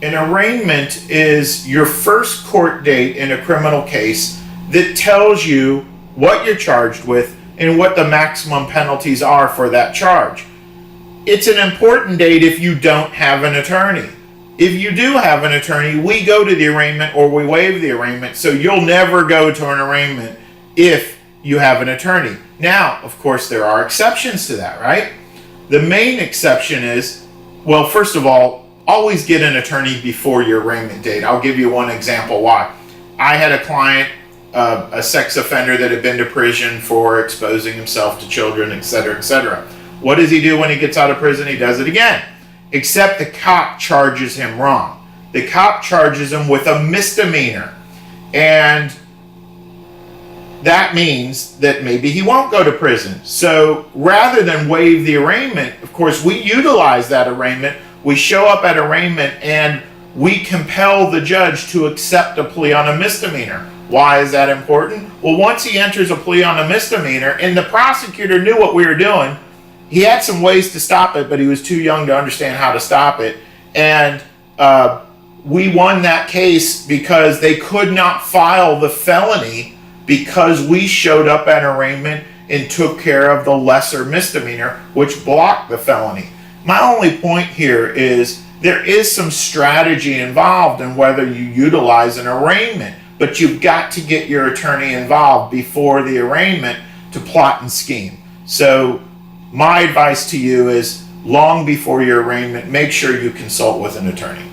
An arraignment is your first court date in a criminal case that tells you what you're charged with and what the maximum penalties are for that charge. It's an important date if you don't have an attorney. If you do have an attorney, we go to the arraignment or we waive the arraignment, so you'll never go to an arraignment if you have an attorney. Now, of course, there are exceptions to that, right? The main exception is, well, first of all, always get an attorney before your arraignment date. I'll give you one example why. I had a client, a sex offender that had been to prison for exposing himself to children, etc., etc. What does he do when he gets out of prison? He does it again. Except the cop charges him wrong. The cop charges him with a misdemeanor. And that means that maybe he won't go to prison. So rather than waive the arraignment, of course, we utilize that arraignment. We show up at arraignment and we compel the judge to accept a plea on a misdemeanor. Why is that important? Well, once he enters a plea on a misdemeanor, and the prosecutor knew what we were doing, he had some ways to stop it, but he was too young to understand how to stop it. And we won that case because they could not file the felony because we showed up at arraignment and took care of the lesser misdemeanor, which blocked the felony. My only point here is there is some strategy involved in whether you utilize an arraignment, but you've got to get your attorney involved before the arraignment to plot and scheme. So my advice to you is long before your arraignment, make sure you consult with an attorney.